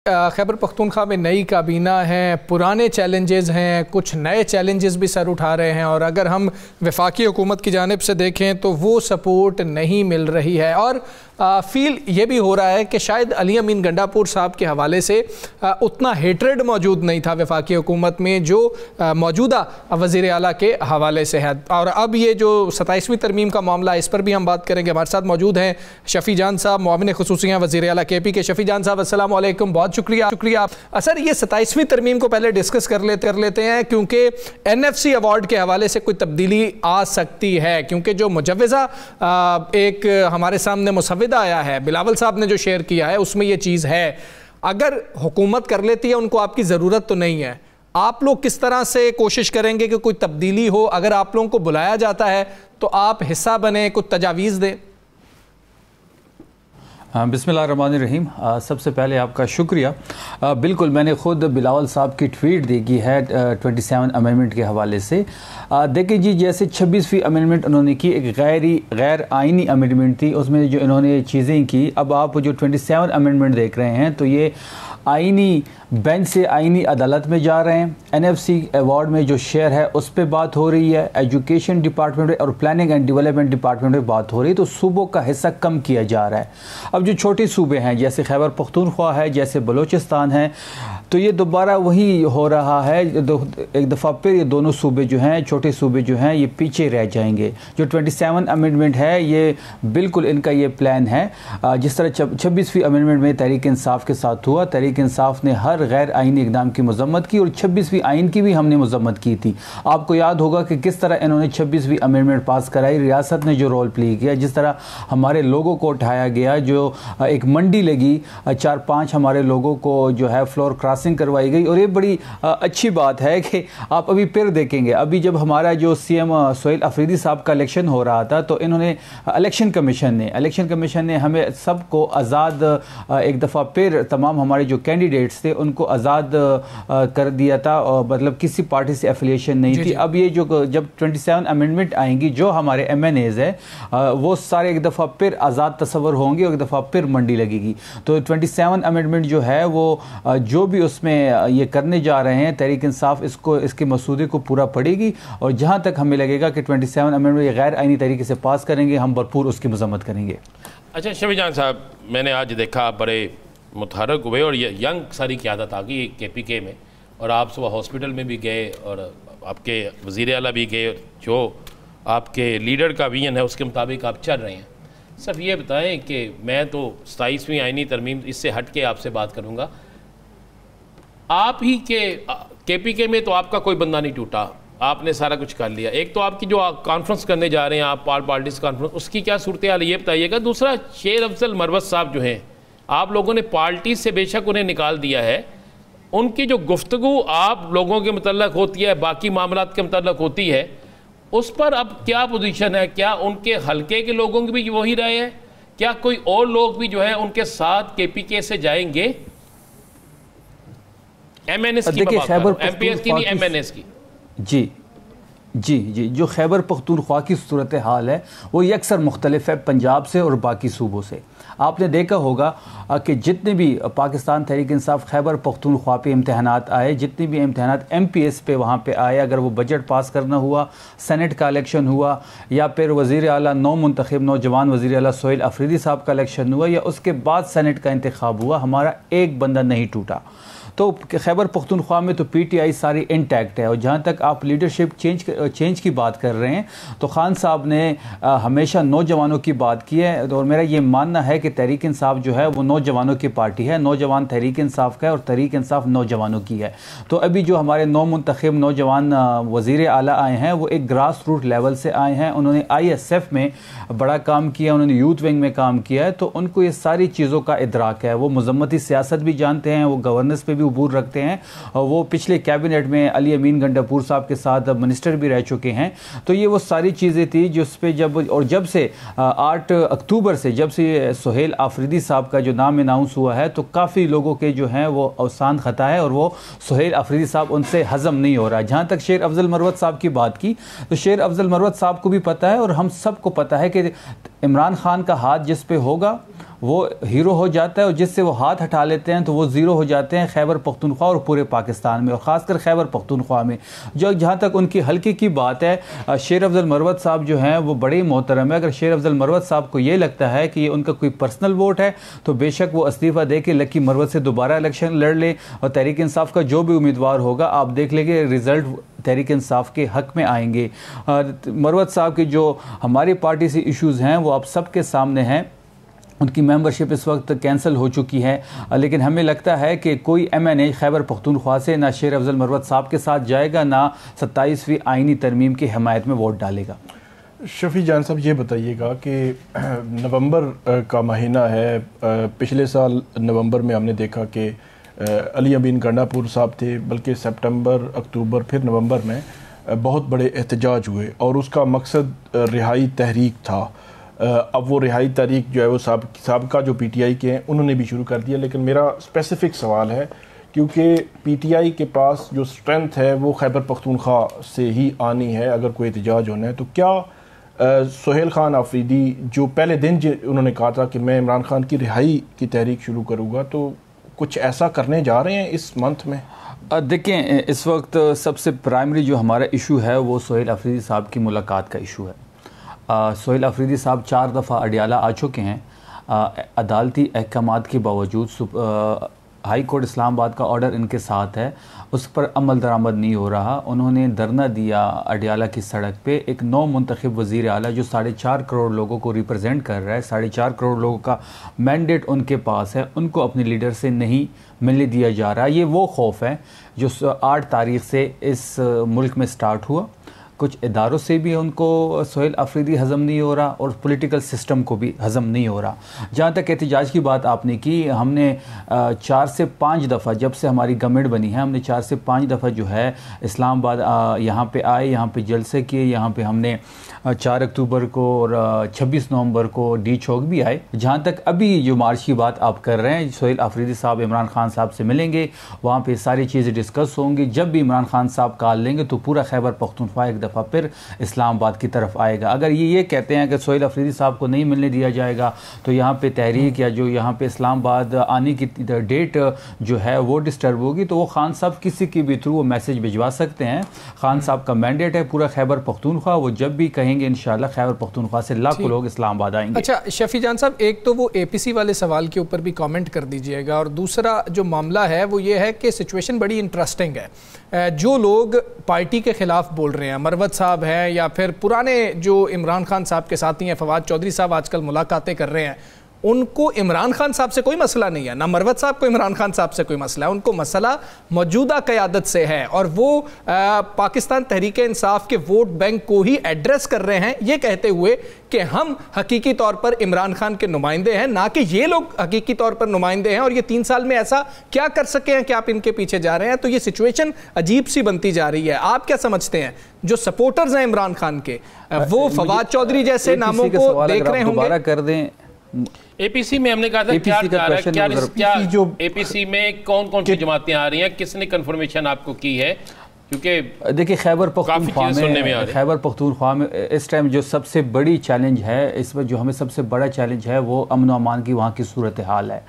खैबर पख्तूनख्वा में नई काबीना है, पुराने चैलेंजेस हैं, कुछ नए चैलेंजेस भी सर उठा रहे हैं और अगर हम वफाकी हुकूमत की जानिब से देखें तो वो सपोर्ट नहीं मिल रही है और फील ये भी हो रहा है कि शायद अली अमीन गंडापुर साहब के हवाले से उतना हेट्रेड मौजूद नहीं था वफाकी हुकूमत में जो मौजूदा वज़ीर आला के हवाले से है। और अब ये जो 27वीं तरमीम का मामला है इस पर भी हम बात करेंगे। हमारे साथ मौजूद हैं शफ़ी जान साहब, मुआविन ख़ुसूसिया वज़ीर आला KP के। शफ़ी जान साहब अस्सलाम वालेकुम, बहुत शुक्रिया। सर ये 27वीं तरमीम को पहले डिस्कस कर लेते हैं क्योंकि NFC अवार्ड के हवाले से कोई तब्दीली आ सकती है, क्योंकि जो मुजव्वज़ा एक हमारे सामने मुसव्विदा आया है बिलावल साहब ने जो शेयर किया है उसमें ये चीज़ है, अगर हुकूमत कर लेती है उनको आपकी ज़रूरत तो नहीं है, आप लोग किस तरह से कोशिश करेंगे कि कोई तब्दीली हो? अगर आप लोगों को बुलाया जाता है तो आप हिस्सा बने, कुछ तजावीज़ दें। बिस्मिल्लाहिर्रहमानिर्रहीम। सबसे पहले आपका शुक्रिया। बिल्कुल मैंने ख़ुद बिलावल साहब की ट्वीट देखी है 27 अमेंडमेंट के हवाले से। देखिए जी, जैसे 26वीं अमेंडमेंट उन्होंने की, एक गैर आइनी अमेंडमेंट थी, उसमें जो इन्होंने चीज़ें की, अब आप जो 27 अमेंडमेंट देख रहे हैं तो ये आइनी बेंच से आइनी अदालत में जा रहे हैं। NFC अवार्ड में जो शेयर है उस पर बात हो रही है, एजुकेशन डिपार्टमेंट और प्लानिंग एंड डेवलपमेंट डिपार्टमेंट में बात हो रही है, तो सूबों का हिस्सा कम किया जा रहा है। अब जो छोटे सूबे हैं जैसे खैबर पख्तूनख्वा है, जैसे बलोचिस्तान है, तो ये दोबारा वही हो रहा है, एक दफ़ा फिर ये दोनों सूबे जो हैं, छोटे सूबे जो हैं, ये पीछे रह जाएंगे। जो 27 अमेंडमेंट है ये बिल्कुल इनका ये प्लान है। जिस तरह 26वीं अमेंडमेंट में तहरीक इंसाफ के साथ हुआ, तहरीक इंसाफ ने हर गैर आइनी इकदाम की मजम्मत की और 26वीं आइन की भी हमने मजम्मत की थी। आपको याद होगा कि किस तरह इन्होंने 26वीं अमेंडमेंट पास कराई, रियासत ने जो रोल प्ले किया, जिस तरह हमारे लोगों को उठाया गया, जो एक मंडी लगी, 4-5 हमारे लोगों को जो है फ्लोर क्रॉसिंग करवाई गई। और ये बड़ी अच्छी बात है कि आप अभी फिर देखेंगे, अभी जब हमारा जो CM सोहेल अफरीदी साहब का इलेक्शन हो रहा था तो इन्होंने इलेक्शन कमीशन ने हमें सबको आज़ाद एक दफ़ा फिर तमाम हमारे जो कैंडिडेट्स थे उनको आज़ाद कर दिया था, और मतलब किसी पार्टी से एफिलिएशन नहीं थी। अब ये जो जब 27 अमेंडमेंट आएंगी, जो हमारे MNAs है वो सारे एक दफ़ा फिर आज़ाद तस्वर होंगे और एक दफ़ा फिर मंडी लगेगी। तो 27 अमेंडमेंट जो है वो जो भी उसमें ये करने जा रहे हैं, तहरीक इंसाफ इसके मसूदे को पूरा पड़ेगी और जहाँ तक हमें लगेगा कि 27 अमेंडमेंट गैर आइनी तरीके से पास करेंगे, हम भरपूर उसकी मजम्मत करेंगे। अच्छा शफ़ी जान साहब, मैंने आज देखा बड़े मुतहरक हुए और ये यंग सारी क़यादत आ गई KPK में, और आप सुबह हॉस्पिटल में भी गए और आपके वज़ीर आला भी गए, जो आपके लीडर का विजन है उसके मुताबिक आप चल रहे हैं। सिर्फ ये बताएं कि मैं तो 27वीं आइनी तरमीम इससे हट के आपसे बात करूँगा, आप ही के KPK में तो आपका कोई बंदा नहीं टूटा, आपने सारा कुछ कर लिया। एक तो आपकी जो कॉन्फ्रेंस करने जा रहे हैं आप, पार्टीज़ कॉन्फ्रेंस, उसकी क्या सूरत हाल ये बताइएगा। दूसरा, शेर अफजल मरवत साहब जो हैं, आप लोगों ने पार्टी से बेशक उन्हें निकाल दिया है, उनकी जो गुफ्तगू आप लोगों के मतलब होती है, बाकी मामलात के मतलब होती है, उस पर अब क्या पोजीशन है? क्या उनके हलके के लोगों की भी वही राय है? क्या कोई और लोग भी जो है उनके साथ KPK से जाएंगे? MNS की बात कर, MPS की नहीं, MNS की। जी, जो खैबर पख्तूनख्वा की सूरत हाल है वो यकसर मुख्तलिफ है पंजाब से और बाकी सूबों से। आपने देखा होगा कि जितने भी पाकिस्तान तहरीक इंसाफ खैबर पख्तूनख्वा पे इम्तहानात आए, जितने भी इम्तहानात MPS पे वहाँ पे आए, अगर वो बजट पास करना हुआ, सेनेट का इलेक्शन हुआ, या फिर वज़ीर आला नौमुंतखब नौजवान वज़ीर आला सोहेल अफरीदी साहब का इलेक्शन हुआ, या उसके बाद सेनेट का इंतखाब हुआ, हमारा एक बंदा नहीं टूटा। तो खैबर पख्तूनख्वा में तो PTI सारी इंटैक्ट है। और जहाँ तक आप लीडरशिप चेंज की बात कर रहे हैं, तो खान साहब ने हमेशा नौजवानों की बात की है, और मेरा ये मानना है कि तहरीक इंसाफ जो है वो नौजवानों की पार्टी है, नौजवान तहरीक इंसाफ का है और तहरीक इंसाफ नौजवानों की है। तो अभी जो हमारे नौमुंतखब नौजवान वज़ीर आला आए हैं वो एक ग्रास रूट लेवल से आए हैं, उन्होंने ISF में बड़ा काम किया, उन्होंने यूथ विंग में काम किया है, तो उनको ये सारी चीज़ों का इदराक है। वो मजम्मती सियासत भी जानते हैं, वो गवर्नेंस पे भी उबूर रखते हैं, और वो पिछले कैबिनेट में अली अमीन गंडापुर साहब के साथ मिनिस्टर भी रह चुके हैं। तो ये वो सारी चीज़ें थी जिस पे जब से 8 अक्टूबर से जब से सोहेल अफरीदी साहब का जो नाम अनाउंस हुआ है, तो काफ़ी लोगों के जो हैं वो अवसान ख़ता है और वो सोहेल अफरीदी साहब उनसे हज़म नहीं हो रहा। जहाँ तक शेर अफजल मरवत साहब की बात की, तो शेर अफजल मरवत साहब को भी पता है और हम सबको पता है कि इमरान खान का हाथ जिस पे होगा वो हीरो हो जाता है, और जिससे वो हाथ हटा लेते हैं तो वो ज़ीरो हो जाते हैं खैबर पख्तूनख्वा और पूरे पाकिस्तान में, और ख़ासकर खैबर पख्तूनख्वा में। जो जहाँ तक उनकी हल्के की बात है, शेर अफजल मरवत साहब जो हैं वो बड़े मोहतरम है। अगर शेर अफजल मरवत साहब को ये लगता है कि ये उनका कोई पर्सनल वोट है तो बेशक वो इस्तीफ़ा दे के लकी मरवत से दोबारा इलेक्शन लड़ ले, और तहरीक इंसाफ का जो भी उम्मीदवार होगा आप देख लेंगे रिज़ल्ट तहरीक इंसाफ के हक़ में आएंगे। मरवत साहब की जो हमारी पार्टी से इश्यूज़ हैं वो आप सबके सामने हैं। उनकी मेंबरशिप इस वक्त कैंसिल हो चुकी है, लेकिन हमें लगता है कि कोई MNA खैबर पख्तूनख्वा से ना शेर अफजल मरवत साहब के साथ जाएगा, ना 27वीं आइनी तरमीम की हिमायत में वोट डालेगा। शफी जान साहब ये बताइएगा कि नवंबर का महीना है, पिछले साल नवंबर में हमने देखा कि अली अमीन गंडापुर साहब थे, बल्कि सितंबर, अक्टूबर, फिर नवंबर में बहुत बड़े एहतजाज हुए और उसका मकसद रिहाई तहरीक था। अब वो रिहाई तहरीक जो है वो साबका जो PTI के हैं उन्होंने भी शुरू कर दिया, लेकिन मेरा स्पेसिफ़िक सवाल है क्योंकि PTI के पास जो स्ट्रेंथ है वो खैबर पख्तूनख्वा से ही आनी है अगर कोई एहतजाज होना है। तो क्या सोहेल खान आफरीदी जो पहले दिन उन्होंने कहा था कि मैं इमरान खान की रिहाई की तहरीक शुरू करूँगा, तो कुछ ऐसा करने जा रहे हैं इस मंथ में? देखें, इस वक्त सबसे प्राइमरी जो हमारा इशू है वो सोहेल अफरीदी साहब की मुलाकात का इशू है। सोहेल अफरीदी साहब 4 दफ़ा अडियाला आ चुके हैं। अदालती अहकामात के बावजूद हाई कोर्ट इस्लामाबाद का ऑर्डर इनके साथ है, उस पर अमल दरामद नहीं हो रहा। उन्होंने धरना दिया अडियाला की सड़क पे। एक नौ मुंतखब वज़ीर आला जो 4.5 करोड़ लोगों को रिप्रेजेंट कर रहा है, 4.5 करोड़ लोगों का मैंडेट उनके पास है, उनको अपने लीडर से नहीं मिलने दिया जा रहा। ये वो खौफ है जो 8 तारीख से इस मुल्क में स्टार्ट हुआ। कुछ इदारों से भी उनको सोहेल अफरीदी हज़म नहीं हो रहा और पॉलिटिकल सिस्टम को भी हज़म नहीं हो रहा। जहाँ तक एहतजाज की बात आपने की, हमने 4 से 5 दफ़ा जब से हमारी गवर्नमेंट बनी है, हमने 4 से 5 दफ़ा जो है इस्लामाबाद यहाँ पे आए, यहाँ पे जलसे किए। यहाँ पे हमने 4 अक्टूबर को और 26 नवंबर को डी चौक भी आए। जहाँ तक अभी जो मार्च की बात आप कर रहे हैं, सोहेल अफरीदी साहब इमरान खान साहब से मिलेंगे, वहाँ पे सारी चीज़ें डिस्कस होंगी। जब भी इमरान खान साहब कॉल लेंगे तो पूरा खैबर पख्तूनख्वा एक दफ़ा फिर इस्लामाबाद की तरफ आएगा। अगर ये कहते हैं कि सोहेल अफरीदी साहब को नहीं मिलने दिया जाएगा तो यहाँ पे तहरीक या जो यहाँ पे इस्लामाबाद आने की डेट जो है वो डिस्टर्ब होगी, तो वो खान साहब किसी के भी थ्रू वो मैसेज भिजवा सकते हैं। खान साहब का मैंडेट है पूरा खैबर पख्तूनख्वा, वो जब भी कहेंगे इंशाल्लाह खैबर पख्तूनख्वा से लाखों लोग इस्लामाबाद आएंगे। अच्छा शफी जान साहब, एक तो वो APC वाले सवाल के ऊपर भी कमेंट कर दीजिएगा, और दूसरा जो मामला है वो ये है कि सिचुएशन बड़ी इंटरेस्टिंग है। जो लोग पार्टी के ख़िलाफ़ बोल रहे हैं, मरवत साहब हैं या फिर पुराने जो इमरान खान साहब के साथी हैं, फवाद चौधरी साहब आजकल मुलाकातें कर रहे हैं, उनको इमरान खान साहब से कोई मसला नहीं है, ना मरवत साहब को इमरान खान साहब से कोई मसला है। उनको मसला मौजूदा क़यादत से है और वो पाकिस्तान तहरीक इंसाफ के वोट बैंक को ही एड्रेस कर रहे हैं, ये कहते हुए कि हम हकीकी तौर पर इमरान खान के नुमाइंदे हैं, ना कि ये लोग हकीकी तौर पर नुमाइंदे हैं और ये 3 साल में ऐसा क्या कर सके हैं कि आप इनके पीछे जा रहे हैं। तो ये सिचुएशन अजीब सी बनती जा रही है। आप क्या समझते हैं जो सपोर्टर्स हैं इमरान खान के, वो फवाद चौधरी जैसे नामों को देख रहे होंगे? कर दें APC में हमने कहा था क्या जो APC में कौन कौन सी जमातें आ रही हैं, किसने कंफर्मेशन आपको की है? क्योंकि देखिए खैबर पख्तूनख्वा में इस टाइम जो सबसे बड़ी चैलेंज है, इसमें जो हमें सबसे बड़ा चैलेंज है वो अमन व अमान की वहाँ की सूरत हाल है।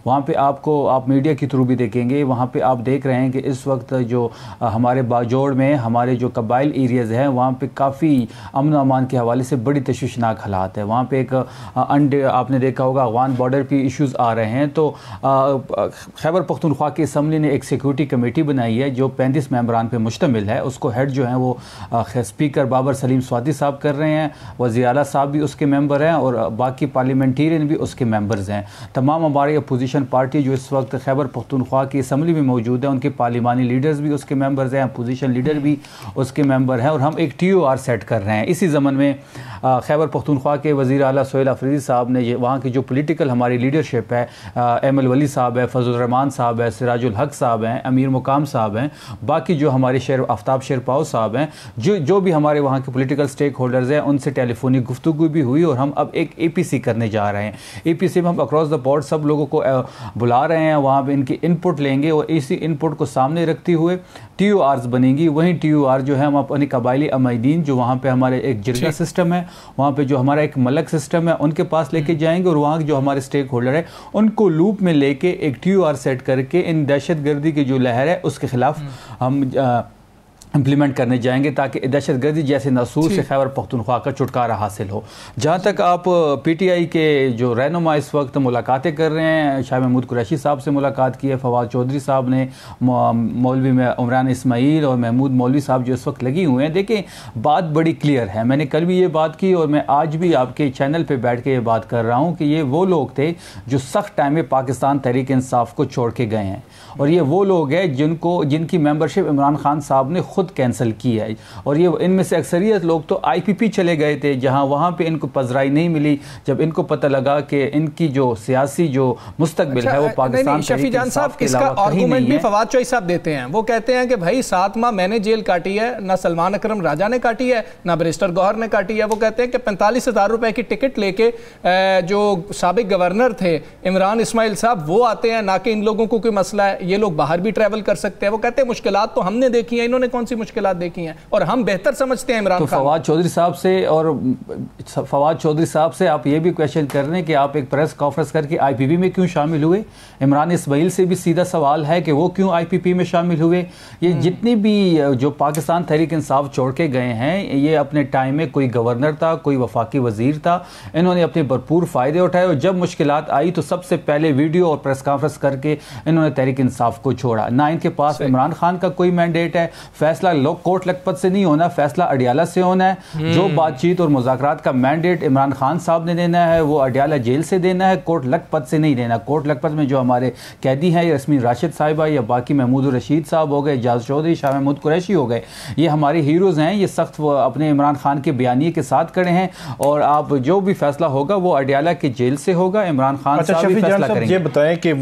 वहाँ पे आप मीडिया के थ्रू भी देखेंगे, वहाँ पे आप देख रहे हैं कि इस वक्त जो हमारे बाजोड़ में हमारे जो कबाइल एरियाज़ हैं वहाँ पे काफ़ी अमन अमान के हवाले से बड़ी तशवीशनाक हालात है। वहाँ पे एक आपने देखा होगा अफगान बॉर्डर पे इश्यूज़ आ रहे हैं। तो खैबर पख्तूनख्वा की असम्बली ने एक सिक्योरिटी कमेटी बनाई है जो 35 मेंबरान पे मुश्तमिल है। उसको हेड जो हैं वो स्पीकर बाबर सलीम स्वाति साहब कर रहे हैं, वज़ीर आला साहब भी उसके मेंबर हैं और बाकी पार्लियामेंटेरियन भी उसके मेंबर्स हैं। तमाम हमारी अपोजिशन पार्टी जो इस वक्त खैबर पख्तूनख्वा की असम्बली में मौजूद है, उनके पार्लिमानी लीडर्स भी उसके मेंबर्स हैं, अपोजिशन लीडर भी उसके मेंबर हैं और हम एक TOR सेट कर रहे हैं। इसी ज़मन में खैबर पख्तूनख्वा के वज़ीर आला सोहेल अफरीदी साहब ने वहाँ की जो पॉलिटिकल हमारी लीडरशिप है, ML वली साहब है, फजल रहमान साहब है, सिराजुल हक साहब हैं, अमीर मुकाम साहब हैं, बाकी जो हमारे आफ्ताब शेरपाव साहब हैं, जो भी हमारे वहाँ के पॉलिटिकल स्टेक होल्डर्स हैं, उनसे टेलीफोनिक गुफ्तगू भी हुई और हम अब एक APC करने जा रहे हैं। APC में हम अक्रॉस द बोर्ड सब लोगों को बुला रहे हैं, वहाँ पे इनकी इनपुट लेंगे और इसी इनपुट को सामने रखते हुए TURs बनेंगी। वहीं TUR जो है हम अपने कबायली अमायदीन जो वहाँ पे हमारे एक जिरगा सिस्टम है, वहाँ पे जो हमारा एक मलक सिस्टम है, उनके पास लेके जाएंगे और वहाँ जो हमारे स्टेक होल्डर है उनको लूप में लेके एक TUR सेट करके इन दहशतगर्दी की जो लहर है उसके खिलाफ हम इम्प्लीमेंट करने जाएंगे ताकि दहशतगर्दी जैसे नसूर से खैबर पख्तूनख्वा का छुटकारा हासिल हो। जहाँ तक आप PTI के जो रहनुमा इस वक्त मुलाकातें कर रहे हैं, शाह महमूद कुरैशी साहब से मुलाकात की है, फवाद चौधरी साहब ने, मौलवी में उमरान इस्माइल और महमूद मौलवी साहब जो इस वक्त लगी हुए हैं। देखें, बात बड़ी क्लियर है, मैंने कल भी ये बात की और मैं आज भी आपके चैनल पर बैठ के ये बात कर रहा हूँ कि ये वो लोग थे जो सख्त टाइम में पाकिस्तान तहरीक इंसाफ को छोड़ के गए हैं और ये वो लोग हैं जिनकी मेंबरशिप इमरान खान साहब ने खुद कैंसिल की है और ये इनमें से अक्सरियत लोग तो IPP चले गए थे जहां वहां पे इनको पज़राई नहीं मिली जब इनको पता लगा कि इनकी जो सियासी जो मुस्तकबिल है वो पाकिस्तान शफी जान साहब इसका आर्गुमेंट भी फवाद चौधरी साहब देते हैं। वो कहते हैं कि भाई 7 माह मैंने जेल काटी है, ना सलमान अकरम राजा ने काटी है, ना बैरिस्टर गौहर ने काटी है। वो कहते हैं कि 45,000 रुपए की टिकट लेके जो साबिक गवर्नर थे इमरान इस्माइल साहब वो आते हैं, ना कि इन लोगों को कोई मसला है, ये लोग बाहर भी ट्रैवल कर सकते हैं। वो कहते हैं मुश्किलात तो हमने देखी है, इन्होंने कौन सी मुश्किलात देखी हैं और हम बेहतर समझते हैं इमरान खान। फवाद चौधरी साहब से आप ये भी क्वेश्चन कर रहे हैं कि आप एक प्रेस कॉन्फ्रेंस करके IPP में क्यों शामिल हुए। इमरान इस्माइल से भी सीधा सवाल है कि वो क्यों IPP में शामिल हुए। ये जितनी भी जो पाकिस्तान तहरीक इंसाफ छोड़ के गए हैं, ये अपने टाइम में कोई गवर्नर था, कोई वफाकी वजीर था, इन्होंने अपने भरपूर फ़ायदे उठाए और जब मुश्किलात आई तो सबसे पहले वीडियो और प्रेस कॉन्फ्रेंस करके इन्होंने तहरीक इंसाफ को छोड़ा। ना इनके पास इमरान खान का कोई मैंडेट है, फैसला कोर्ट लखपत से नहीं होना, फैसला अडियाला से होना है। जो बातचीत और मुज़ाकरात का मैंडेट इमरान खान साहब ने देना है वो अडियाला जेल से देना है, कोर्ट लखपत से नहीं देना। कोर्ट लखपत में जो हमारे कैदी हैं, यास्मीन राशिद साहिबा या बाकी महमूद रशीद साहब हो गए, एजाज चौधरी, शाह महमूद कुरैशी हो गए, ये हमारे हीरोज़ हैं। ये सख्त अपने इमरान खान के बयानिए के साथ खड़े हैं और आप जो भी फैसला होगा वो अडियाला की जेल से होगा। इमरान खान साहब भी फैसला करेंगे। ये बताएं कि